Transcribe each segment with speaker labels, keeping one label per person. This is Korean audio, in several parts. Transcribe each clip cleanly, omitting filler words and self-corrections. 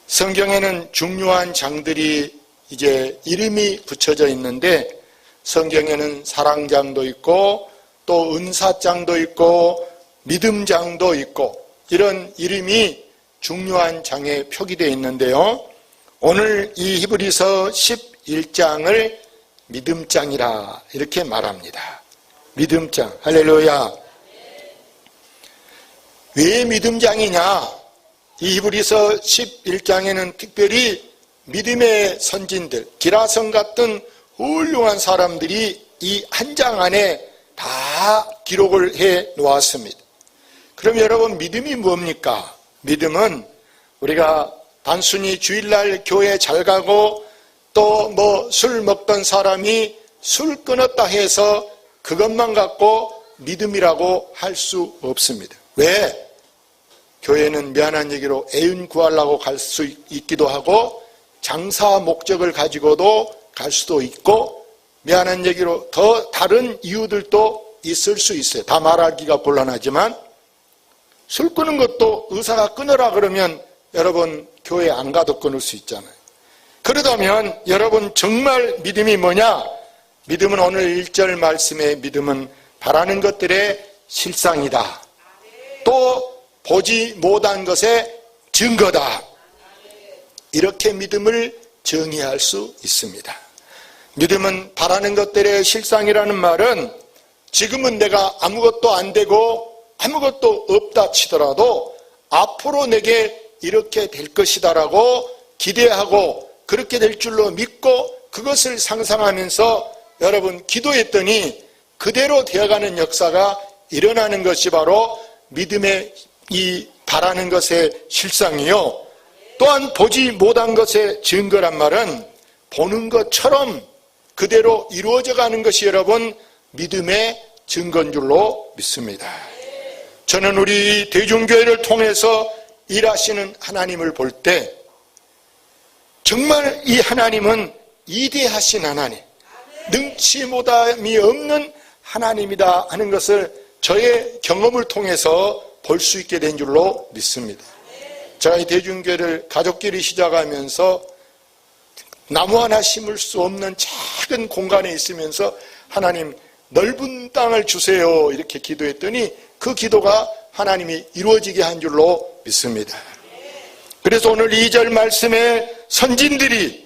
Speaker 1: 성경에는 중요한 장들이 이제 이름이 붙여져 있는데, 성경에는 사랑장도 있고 또 은사장도 있고 믿음장도 있고 이런 이름이 중요한 장에 표기되어 있는데요, 오늘 이 히브리서 11장을 믿음장이라 이렇게 말합니다. 믿음장. 할렐루야. 왜 믿음장이냐? 이 히브리서 11장에는 특별히 믿음의 선진들, 기라성 같은 훌륭한 사람들이 이 한 장 안에 다 기록을 해 놓았습니다. 그럼 여러분, 믿음이 뭡니까? 믿음은 우리가 단순히 주일날 교회 잘 가고 또 술 먹던 사람이 술 끊었다 해서 그것만 갖고 믿음이라고 할 수 없습니다. 왜? 교회는 미안한 얘기로 애인 구하려고 갈 수 있기도 하고 장사 목적을 가지고도 갈 수도 있고 미안한 얘기로 더 다른 이유들도 있을 수 있어요. 다 말하기가 곤란하지만 술 끊는 것도 의사가 끊으라 그러면 여러분 교회 안 가도 끊을 수 있잖아요. 그러다면 여러분 정말 믿음이 뭐냐? 믿음은 오늘 1절 말씀의 믿음은 바라는 것들의 실상이다. 또 보지 못한 것의 증거다. 이렇게 믿음을 정의할 수 있습니다. 믿음은 바라는 것들의 실상이라는 말은 지금은 내가 아무것도 안 되고 아무것도 없다 치더라도 앞으로 내게 이렇게 될 것이다라고 기대하고 그렇게 될 줄로 믿고 그것을 상상하면서 여러분 기도했더니 그대로 되어가는 역사가 일어나는 것이 바로 믿음의 이 바라는 것의 실상이요, 또한 보지 못한 것의 증거란 말은 보는 것처럼 그대로 이루어져 가는 것이 여러분 믿음의 증거인 줄로 믿습니다. 저는 우리 대중교회를 통해서 일하시는 하나님을 볼 때 정말 이 하나님은 위대하신 하나님, 능치 못함이 없는 하나님이다 하는 것을 저의 경험을 통해서 볼 수 있게 된 줄로 믿습니다. 제가 이 대중교회를 가족끼리 시작하면서 나무 하나 심을 수 없는 작은 공간에 있으면서 하나님 넓은 땅을 주세요 이렇게 기도했더니 그 기도가 하나님이 이루어지게 한 줄로 믿습니다. 그래서 오늘 2절 말씀에 선진들이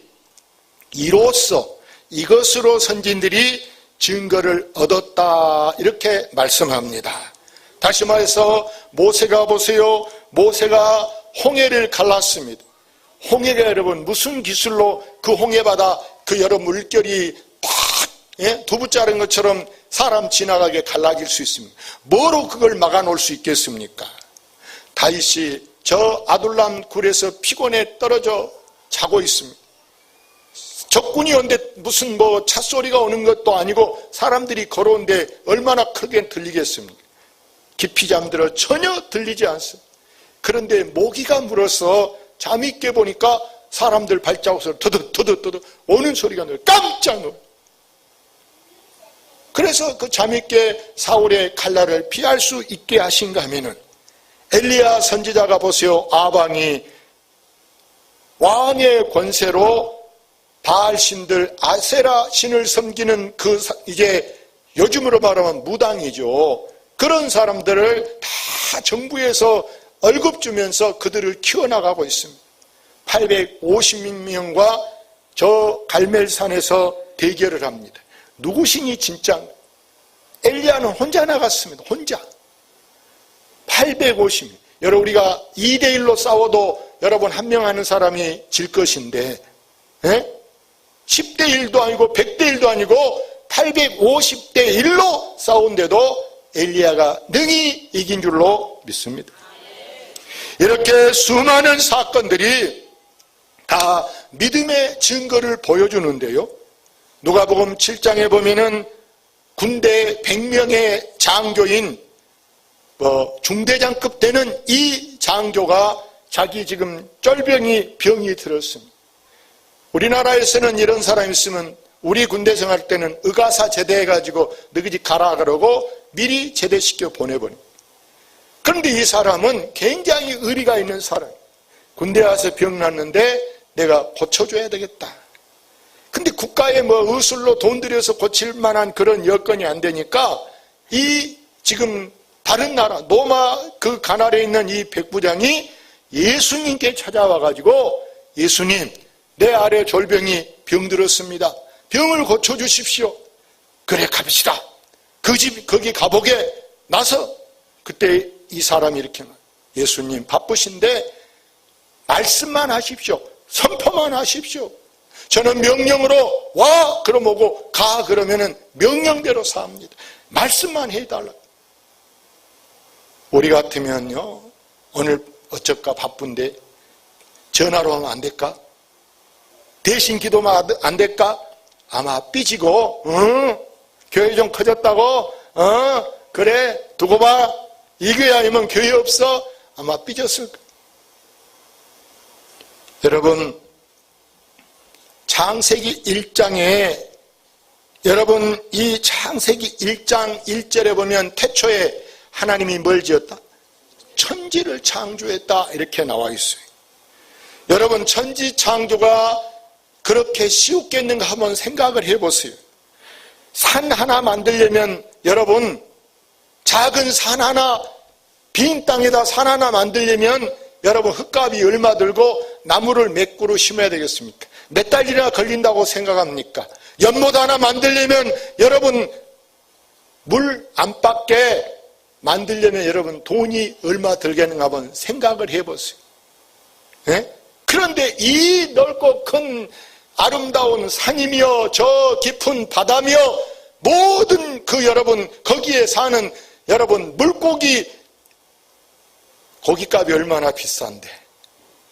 Speaker 1: 이로써 이것으로 선진들이 증거를 얻었다 이렇게 말씀합니다. 다시 말해서 모세가 보세요. 모세가 홍해를 갈랐습니다. 홍해가 여러분 무슨 기술로 그 홍해바다 그 여러 물결이 딱 두부 자른 것처럼 사람 지나가게 갈라질 수 있습니다. 뭐로 그걸 막아놓을 수 있겠습니까? 다윗이 저 아둘람 굴에서 피곤에 떨어져 자고 있습니다. 적군이 오는데 무슨 찻소리가 오는 것도 아니고 사람들이 걸어오는데 얼마나 크게 들리겠습니까? 깊이 잠들어 전혀 들리지 않습니다. 그런데 모기가 물어서 잠이 깨보니까 사람들 발자국 소리 더덕 오는 소리가 나요. 깜짝 놀라요. 그래서 그 잠이 깨 사울의 칼날을 피할 수 있게 하신가 하면은 엘리야 선지자가 보세요. 아방이 왕의 권세로 바알 신들 아세라 신을 섬기는 그 이제 요즘으로 말하면 무당이죠. 그런 사람들을 다 정부에서 월급 주면서 그들을 키워나가고 있습니다. 850명과 저 갈멜산에서 대결을 합니다. 누구신이 진짜? 엘리야는 혼자 나갔습니다. 혼자. 850명. 여러분 우리가 2대1로 싸워도 여러분 한 명 하는 사람이 질 것인데 10대1도 아니고 100대1도 아니고 850대1로 싸운데도 엘리야가 능히 이긴 줄로 믿습니다. 이렇게 수많은 사건들이 다 믿음의 증거를 보여주는데요. 누가복음 7장에 보면은 군대 100명의 장교인 중대장급 되는 이 장교가 자기 지금 병이 들었습니다. 우리나라에서는 이런 사람이 있으면 우리 군대 생활 때는 의가사 제대해가지고 너희 집 가라 그러고 미리 제대시켜 보내버립니다. 그런데 이 사람은 굉장히 의리가 있는 사람, 군대 와서 병 났는데 내가 고쳐줘야 되겠다. 근데 국가에 뭐 의술로 돈 들여서 고칠 만한 그런 여건이 안 되니까 이 지금 다른 나라 로마 그 가나라에 있는 이 백부장이 예수님께 찾아와가지고 예수님, 내 아래 졸병이 병들었습니다. 병을 고쳐주십시오. 그래, 갑시다. 그 집 거기 가보게. 나서 그때 이 사람이 이렇게 말해요. 예수님 바쁘신데 말씀만 하십시오. 선포만 하십시오. 저는 명령으로 와 그럼 오고 가 그러면은 명령대로 삽니다. 말씀만 해달라. 우리 같으면요, 오늘 어쩔까 바쁜데 전화로 하면 안 될까? 대신 기도만 안 될까? 아마 삐지고 교회 좀 커졌다고 그래 두고 봐. 이 교회 아니면 교회 없어. 아마 삐졌을 거예요. 여러분, 창세기 1장에 여러분 이 창세기 1장 1절에 보면 태초에 하나님이 뭘 지었다? 천지를 창조했다 이렇게 나와 있어요. 여러분, 천지 창조가 그렇게 쉬웠겠는가 한번 생각을 해보세요. 산 하나 만들려면 여러분, 작은 산 하나, 빈 땅에다 산 하나 만들려면 여러분 흙값이 얼마 들고 나무를 몇 그루 심어야 되겠습니까? 몇 달이나 걸린다고 생각합니까? 연못 하나 만들려면 여러분 물 안팎에 만들려면 여러분 돈이 얼마 들겠는가 한번 생각을 해보세요. 네? 그런데 이 넓고 큰 아름다운 산이며 저 깊은 바다며 모든 그 여러분 거기에 사는 여러분 물고기 고깃값이 얼마나 비싼데,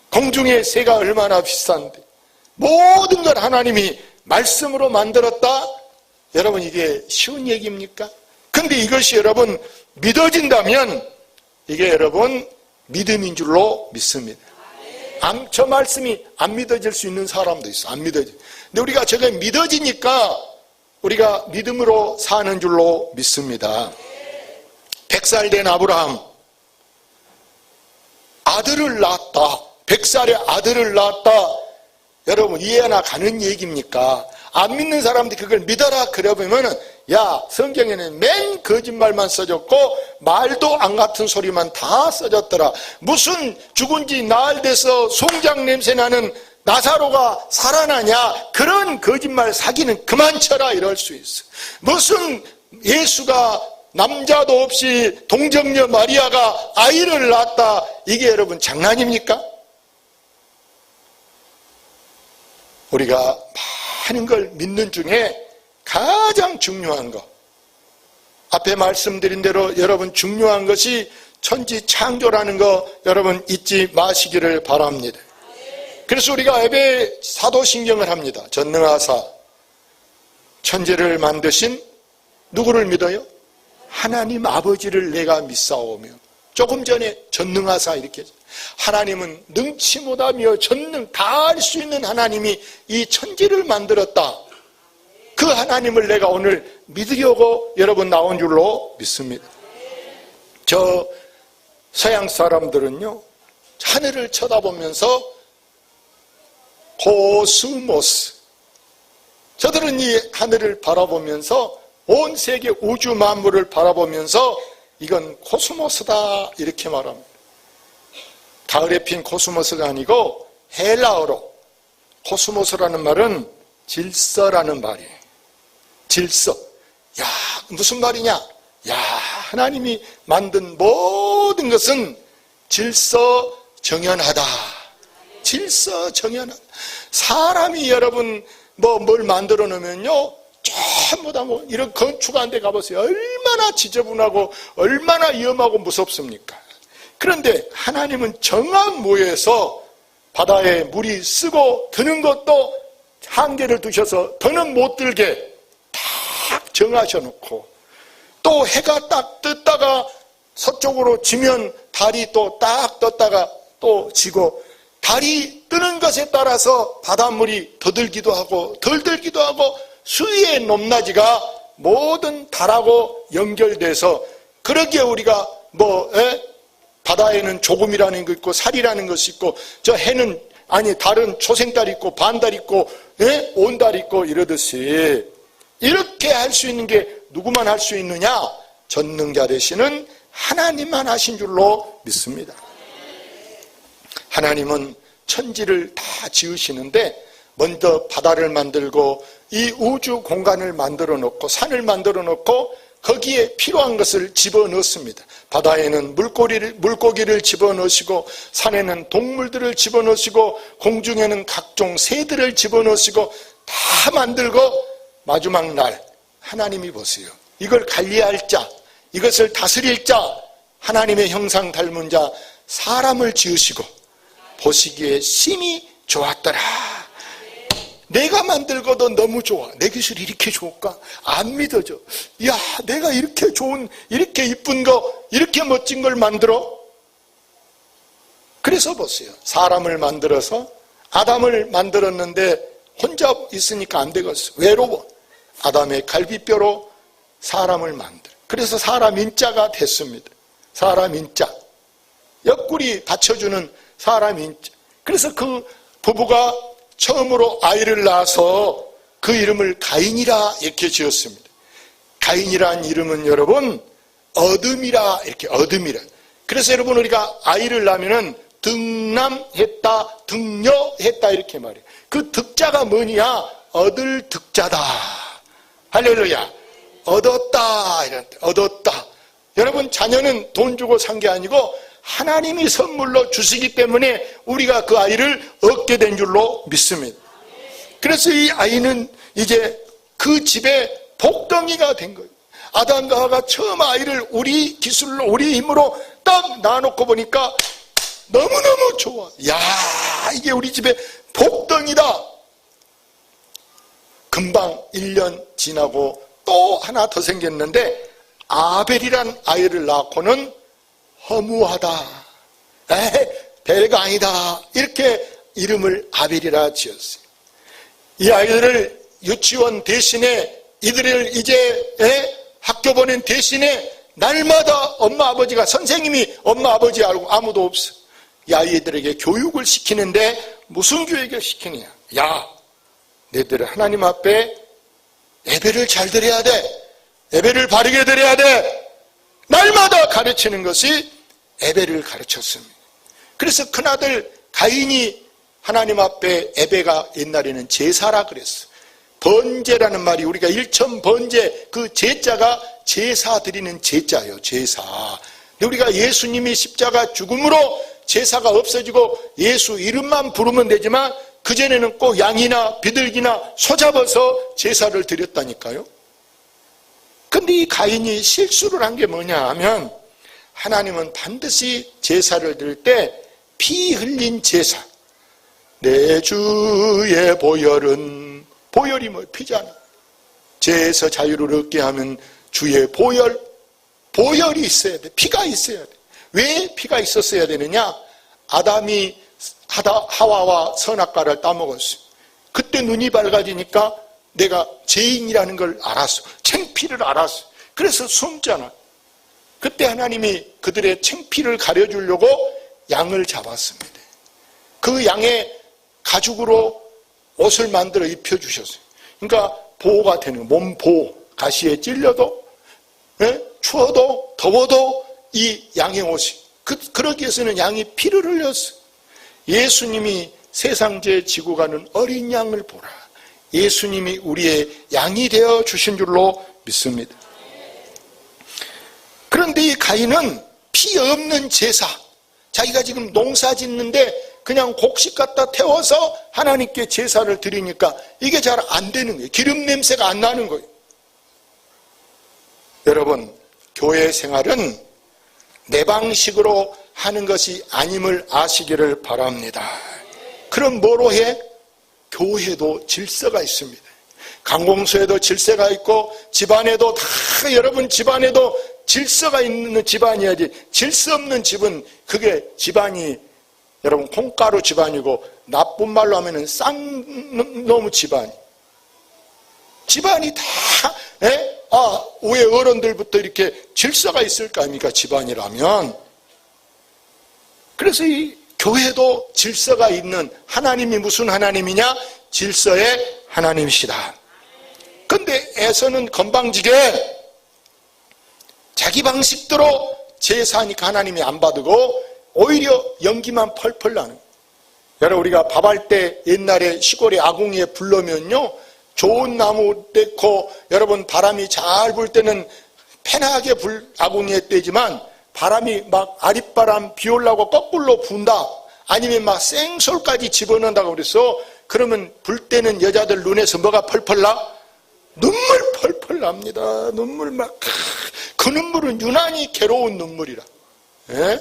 Speaker 1: 공중의 새가 얼마나 비싼데, 모든 걸 하나님이 말씀으로 만들었다? 여러분 이게 쉬운 얘기입니까? 근데 이것이 여러분 믿어진다면 이게 여러분 믿음인 줄로 믿습니다. 저 말씀이 안 믿어질 수 있는 사람도 있어. 안 믿어져. 근데 우리가 저게 믿어지니까 우리가 믿음으로 사는 줄로 믿습니다. 100살 된 아브라함 아들을 낳았다. 100살의 아들을 낳았다. 여러분 이해나 가는 얘기입니까? 안 믿는 사람들이 그걸 믿어라 그러면은 야, 성경에는 맨 거짓말만 써졌고 말도 안 같은 소리만 다 써졌더라. 무슨 죽은 지 나흘 돼서 송장 냄새 나는 나사로가 살아나냐? 그런 거짓말 사기는 그만 쳐라 이럴 수 있어. 무슨 예수가 남자도 없이 동정녀 마리아가 아이를 낳았다. 이게 여러분 장난입니까? 우리가 많은 걸 믿는 중에 가장 중요한 것, 앞에 말씀드린 대로 여러분 중요한 것이 천지 창조라는 거 여러분 잊지 마시기를 바랍니다. 그래서 우리가 에베 사도신경을 합니다. 전능하사 천지를 만드신 누구를 믿어요? 하나님 아버지를 내가 믿사오며. 조금 전에 전능하사 이렇게 하나님은 능치 못하며 전능 다 할 수 있는 하나님이 이 천지를 만들었다. 그 하나님을 내가 오늘 믿으려고 여러분 나온 줄로 믿습니다. 저 서양 사람들은요, 하늘을 쳐다보면서 코스모스, 저들은 이 하늘을 바라보면서 온 세계 우주 만물을 바라보면서 이건 코스모스다 이렇게 말합니다. 가을에 핀 코스모스가 아니고 헬라어로 코스모스라는 말은 질서라는 말이에요. 질서. 야, 무슨 말이냐? 야, 하나님이 만든 모든 것은 질서 정연하다. 질서 정연하다. 사람이 여러분 뭘 만들어 놓으면요, 전부 다 이런 건축한 데 가보세요. 얼마나 지저분하고 얼마나 위험하고 무섭습니까? 그런데 하나님은 정한 무에서 바다에 물이 쓰고 드는 것도 한계를 두셔서 더는 못 들게 딱 정하셔놓고, 또 해가 딱 떴다가 서쪽으로 지면 달이 또 딱 떴다가 또 지고, 달이 뜨는 것에 따라서 바닷물이 더 들기도 하고 덜 들기도 하고 수위의 높낮이가 모든 달하고 연결돼서, 그러기에 우리가 바다에는 조금이라는 거 있고 살이라는 것이 있고 저 해는 다른 초생달 있고 반달 있고 온달 있고 이러듯이 이렇게 할 수 있는 게 누구만 할 수 있느냐? 전능자 되시는 하나님만 하신 줄로 믿습니다. 하나님은 천지를 다 지으시는데 먼저 바다를 만들고 이 우주 공간을 만들어 놓고 산을 만들어 놓고 거기에 필요한 것을 집어넣습니다. 바다에는 물고기를 집어넣으시고 산에는 동물들을 집어넣으시고 공중에는 각종 새들을 집어넣으시고 다 만들고 마지막 날 하나님이 보세요. 이걸 관리할 자, 이것을 다스릴 자, 하나님의 형상 닮은 자 사람을 지으시고 보시기에 심히 좋았더라. 내가 만들고도 너무 좋아. 내 기술이 이렇게 좋을까? 안 믿어져. 야, 내가 이렇게 좋은, 이렇게 이쁜 거, 이렇게 멋진 걸 만들어? 그래서 보세요. 사람을 만들어서 아담을 만들었는데 혼자 있으니까 안 되겠어. 외로워. 아담의 갈비뼈로 사람을 만들어. 그래서 사람 인자가 됐습니다. 사람 인자. 옆구리 받쳐주는 사람 인자. 그래서 그 부부가 처음으로 아이를 낳아서 그 이름을 가인이라 이렇게 지었습니다. 가인이란 이름은 여러분 어둠이라 이렇게 어둠이라. 그래서 여러분 우리가 아이를 낳으면은 등남했다, 등녀했다 이렇게 말해요. 그 득자가 뭐냐? 얻을 득자다. 할렐루야. 얻었다 이런 얻었다. 여러분 자녀는 돈 주고 산 게 아니고 하나님이 선물로 주시기 때문에 우리가 그 아이를 얻게 된 줄로 믿습니다. 그래서 이 아이는 이제 그 집에 복덩이가 된 거예요. 아담과 하와가 처음 아이를 우리 기술로 우리 힘으로 딱 놔놓고 보니까 너무너무 좋아. 야, 이게 우리 집에 복덩이다. 금방 1년 지나고 또 하나 더 생겼는데 아벨이란 아이를 낳고는 허무하다. 배가 아니다. 이렇게 이름을 아벨이라 지었어요. 이 아이들을 유치원 대신에 이들을 이제 학교 보낸 대신에 날마다 엄마 아버지가 선생님이 엄마 아버지 알고 아무도 없어. 이 아이들에게 교육을 시키는데 무슨 교육을 시키느냐. 야, 너희들은 하나님 앞에 예배를 잘 드려야 돼. 예배를 바르게 드려야 돼. 날마다 가르치는 것이 예배를 가르쳤습니다. 그래서 큰아들 가인이 하나님 앞에 예배가 옛날에는 제사라 그랬어. 번제라는 말이 우리가 일천번제 그 제자가 제사 드리는 제자예요. 제사. 우리가 예수님이 십자가 죽음으로 제사가 없어지고 예수 이름만 부르면 되지만 그전에는 꼭 양이나 비둘기나 소 잡아서 제사를 드렸다니까요. 근데 이 가인이 실수를 한 게 뭐냐 하면 하나님은 반드시 제사를 드릴 때 피 흘린 제사. 내 주의 보혈은 보혈이 뭐 피잖아. 죄에서 자유를 얻게 하면 주의 보혈이 있어야 돼. 피가 있어야 돼. 왜 피가 있었어야 되느냐? 아담이 하와와 선악과를 따먹었어요. 그때 눈이 밝아지니까 내가 죄인이라는 걸 알았어. 창피를 알았어. 그래서 숨잖아. 그때 하나님이 그들의 창피를 가려주려고 양을 잡았습니다. 그 양의 가죽으로 옷을 만들어 입혀주셨어요. 그러니까 보호가 되는 몸보호. 가시에 찔려도 추워도 더워도 이 양의 옷이 그러기 위해서는 양이 피를 흘렸어요. 예수님이 세상죄 지고 가는 어린 양을 보라. 예수님이 우리의 양이 되어 주신 줄로 믿습니다. 그런데 이 가인은 피 없는 제사, 자기가 지금 농사 짓는데 그냥 곡식 갖다 태워서 하나님께 제사를 드리니까 이게 잘 안 되는 거예요. 기름 냄새가 안 나는 거예요. 여러분, 교회 생활은 내 방식으로 하는 것이 아님을 아시기를 바랍니다. 그럼 뭐로 해? 교회도 질서가 있습니다. 강공소에도 질서가 있고 집안에도 다 여러분 집안에도 질서가 있는 집안이야지. 질서 없는 집은 그게 집안이 여러분 콩가루 집안이고 나쁜 말로 하면은 쌍놈 집안이 다 위에 어른들부터 이렇게 질서가 있을 거 아닙니까? 집안이라면. 그래서 이 교회도 질서가 있는 하나님이 무슨 하나님이냐? 질서의 하나님이시다. 근데 에서는 건방지게 자기 방식대로 제사하니까 하나님이 안 받고 오히려 연기만 펄펄 나는 거예요. 여러분, 우리가 밥할 때 옛날에 시골에 아궁이에 불러면요, 좋은 나무 떼고 여러분 바람이 잘 불 때는 편하게 아궁이에 떼지만 바람이 막 아랫바람 비 올라고 거꾸로 분다, 아니면 막 생솔까지 집어넣는다고 그래서 그러면 불 때는 여자들 눈에서 뭐가 펄펄 나? 눈물 펄펄 납니다. 눈물 막, 그 눈물은 유난히 괴로운 눈물이라. 예?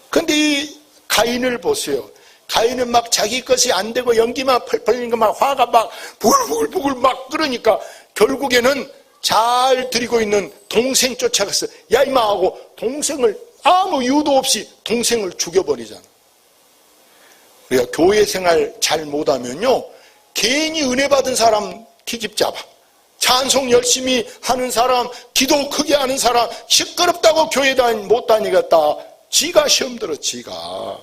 Speaker 1: 근데 이 가인을 보세요. 가인은 막 자기 것이 안 되고 연기만 펄펄 나니까 막 화가 막 부글부글 막 끓으니까 결국에는 잘 드리고 있는 동생 쫓아가서 야 이마 하고 동생을 아무 이유도 없이 동생을 죽여버리잖아. 우리가 교회 생활 잘 못하면요, 괜히 은혜 받은 사람 기집 잡아. 찬송 열심히 하는 사람, 기도 크게 하는 사람, 시끄럽다고 교회 못 다니겠다. 지가 시험 들어, 지가.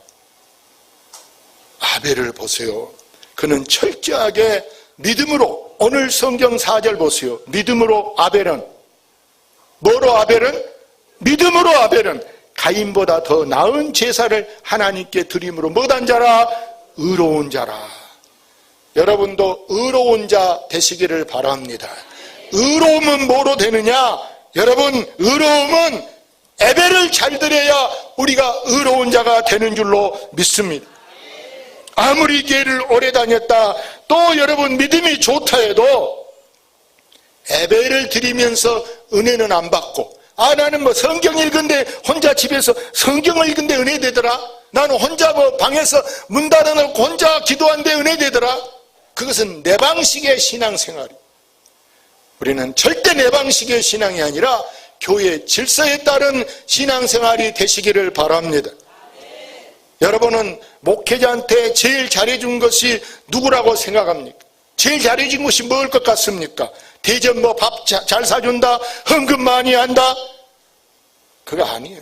Speaker 1: 아벨을 보세요. 그는 철저하게 믿음으로, 오늘 성경 4절 보세요. 믿음으로 아벨은, 뭐로 아벨은? 믿음으로 아벨은 가인보다 더 나은 제사를 하나님께 드림으로 뭐단 자라? 의로운 자라. 여러분도 의로운 자 되시기를 바랍니다. 의로움은 뭐로 되느냐? 여러분, 의로움은 예배를 잘 드려야 우리가 의로운 자가 되는 줄로 믿습니다. 아무리 교회를 오래 다녔다, 또 여러분 믿음이 좋다 해도 예배를 드리면서 은혜는 안 받고, 나는 뭐 성경 읽은데 혼자 집에서 성경을 읽은데 은혜 되더라, 나는 혼자 뭐 방에서 문 닫아놓고 혼자 기도하는데 은혜 되더라. 그것은 내 방식의 신앙생활이. 우리는 절대 내 방식의 신앙이 아니라 교회 질서에 따른 신앙생활이 되시기를 바랍니다. 여러분은 목회자한테 제일 잘해준 것이 누구라고 생각합니까? 제일 잘해준 것이 뭘 것 같습니까? 대전 뭐 밥 잘 사준다, 헌금 많이 한다? 그거 아니에요.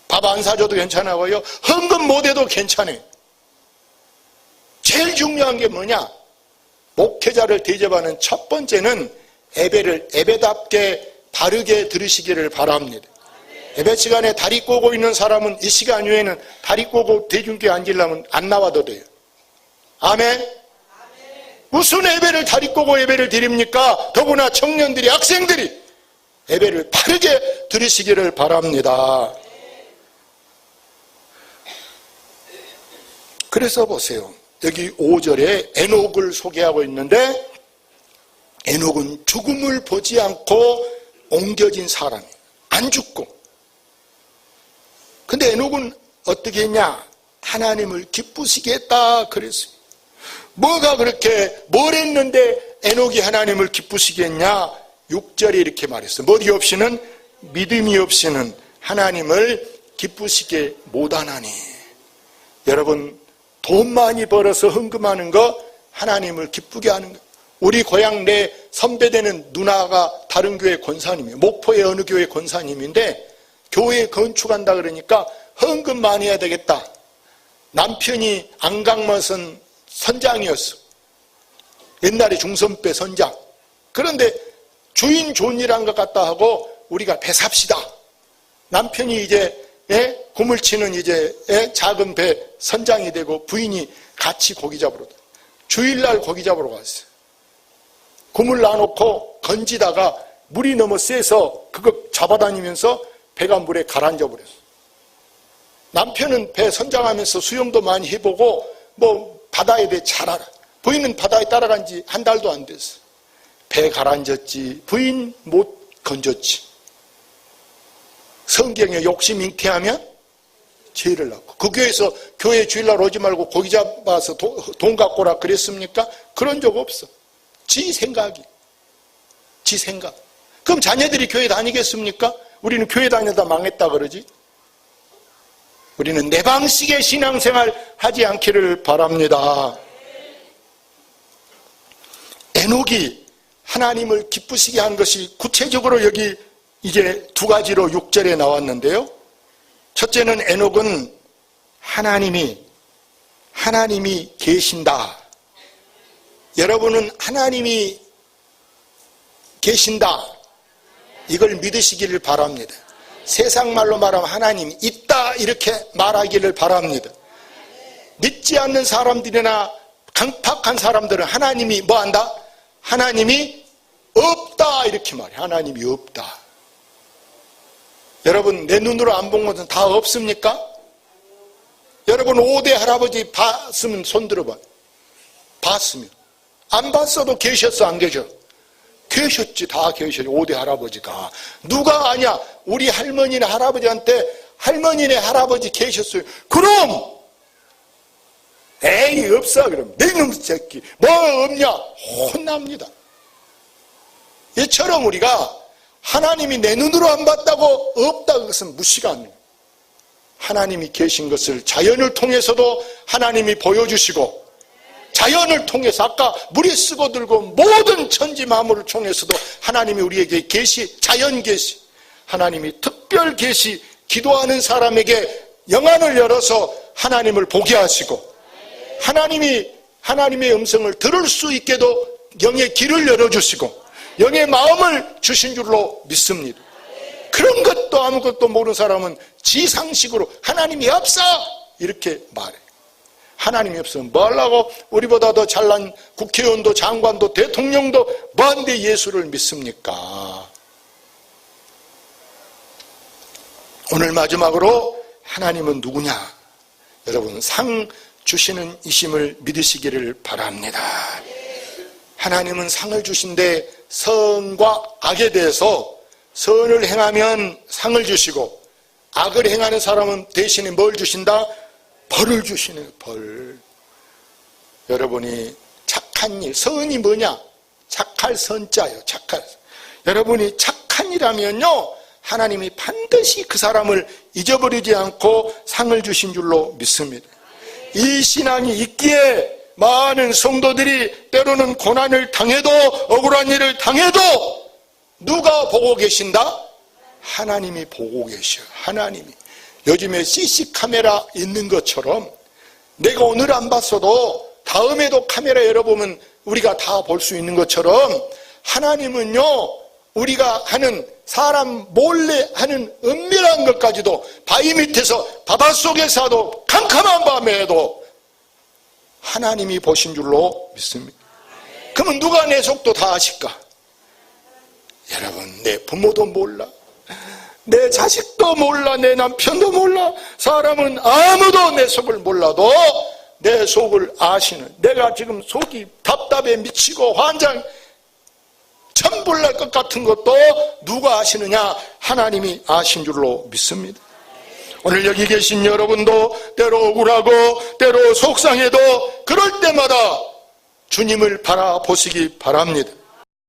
Speaker 1: 밥 안 사줘도 괜찮아요. 헌금 못해도 괜찮아요. 제일 중요한 게 뭐냐? 목회자를 대접하는 첫 번째는 예배를 예배답게 바르게 들으시기를 바랍니다. 예배 시간에 다리 꼬고 있는 사람은 이 시간 후에는 다리 꼬고 대중교회 앉으려면 안 나와도 돼요. 아멘? 무슨 예배를 다리 꼬고 예배를 드립니까? 더구나 청년들이, 학생들이 예배를 바르게 들으시기를 바랍니다. 그래서 보세요. 여기 5절에 에녹을 소개하고 있는데, 에녹은 죽음을 보지 않고 옮겨진 사람이에요. 안 죽고. 근데 에녹은 어떻게 했냐? 하나님을 기쁘시게 했다 그랬어요. 뭐가 그렇게 뭘 했는데 에녹이 하나님을 기쁘시게 했냐? 6절에 이렇게 말했어요. 뭐이 없이는, 믿음이 없이는 하나님을 기쁘시게 못하나니. 여러분, 돈 많이 벌어서 헌금하는 거 하나님을 기쁘게 하는 거. 우리 고향 내 선배되는 누나가 다른 교회 권사님이에요. 목포의 어느 교회 권사님인데 교회 건축한다 그러니까 헌금 많이 해야 되겠다. 남편이 안강머선 선장이었어. 옛날에 중선배 선장. 그런데 주인 존이란 것 같다 하고 우리가 배 삽시다. 남편이 이제 고물 치는 이제 작은 배 선장이 되고 부인이 같이 고기 잡으러 주일날 고기 잡으러 갔어요. 고물 놔놓고 건지다가 물이 너무 세서 그거 잡아다니면서 배가 물에 가라앉아 버렸어. 남편은 배 선장하면서 수영도 많이 해보고 뭐 바다에 대해 잘 알아. 부인은 바다에 따라간 지 한 달도 안 됐어. 배 가라앉았지, 부인 못 건졌지. 성경에 욕심 잉태하면 죄를 낳고. 그 교회에서 교회 주일날 오지 말고 고기 잡아서 돈 갖고 오라 그랬습니까? 그런 적 없어. 지 생각이. 지 생각. 그럼 자녀들이 교회 다니겠습니까? 우리는 교회 다니다 망했다 그러지. 우리는 내 방식의 신앙생활 하지 않기를 바랍니다. 에녹이 하나님을 기쁘시게 한 것이 구체적으로 여기 이제 두 가지로 6절에 나왔는데요. 첫째는 에녹은 하나님이 계신다. 여러분은 하나님이 계신다. 이걸 믿으시기를 바랍니다. 세상 말로 말하면 하나님이 있다 이렇게 말하기를 바랍니다. 믿지 않는 사람들이나 강팍한 사람들은 하나님이 뭐한다? 하나님이 없다 이렇게 말해. 하나님이 없다. 여러분 내 눈으로 안 본 것은 다 없습니까? 여러분 5대 할아버지 봤으면 손 들어봐. 봤으면. 안 봤어도 계셨어 안 계셔? 계셨지. 다 계셔. 5대 할아버지가. 누가 아냐? 우리 할머니네 할아버지한테 할머니네 할아버지 계셨어요. 그럼 에이 없어. 그럼 내놈 새끼 뭐 없냐? 혼납니다. 이처럼 우리가 하나님이 내 눈으로 안 봤다고 없다 그것은 무시가 아닙니다. 하나님이 계신 것을 자연을 통해서도 하나님이 보여주시고 자연을 통해서 아까 물이 쓰고들고 모든 천지 만물을 통해서도 하나님이 우리에게 계시, 자연 계시, 하나님이 특별 계시, 기도하는 사람에게 영안을 열어서 하나님을 보게 하시고 하나님의 음성을 들을 수 있게도 영의 길을 열어주시고 영의 마음을 주신 줄로 믿습니다. 그런 것도 아무것도 모르는 사람은 지상식으로 하나님이 없어 이렇게 말해. 하나님이 없으면 뭐 하려고 우리보다 더 잘난 국회의원도 장관도 대통령도 뭔데 예수를 믿습니까? 오늘 마지막으로 하나님은 누구냐? 여러분 상 주시는 이심을 믿으시기를 바랍니다. 하나님은 상을 주신데 선과 악에 대해서 선을 행하면 상을 주시고 악을 행하는 사람은 대신에 뭘 주신다? 벌을 주시네요. 벌. 여러분이 착한 일, 선이 뭐냐? 착할 선자예요. 착할. 여러분이 착한 일하면요 하나님이 반드시 그 사람을 잊어버리지 않고 상을 주신 줄로 믿습니다. 이 신앙이 있기에 많은 성도들이 때로는 고난을 당해도 억울한 일을 당해도 누가 보고 계신다? 하나님이 보고 계셔. 하나님이. 요즘에 CC 카메라 있는 것처럼 내가 오늘 안 봤어도 다음에도 카메라 열어보면 우리가 다 볼 수 있는 것처럼 하나님은요 우리가 하는 사람 몰래 하는 은밀한 것까지도 바위 밑에서 바닷속에서도 캄캄한 밤에도 하나님이 보신 줄로 믿습니다. 그러면 누가 내 속도 다 아실까? 여러분 내 부모도 몰라, 내 자식도 몰라, 내 남편도 몰라. 사람은 아무도 내 속을 몰라도 내 속을 아시는, 내가 지금 속이 답답해 미치고 환장 천불날 것 같은 것도 누가 아시느냐? 하나님이 아신 줄로 믿습니다. 오늘 여기 계신 여러분도 때로 억울하고 때로 속상해도 그럴 때마다 주님을 바라보시기 바랍니다.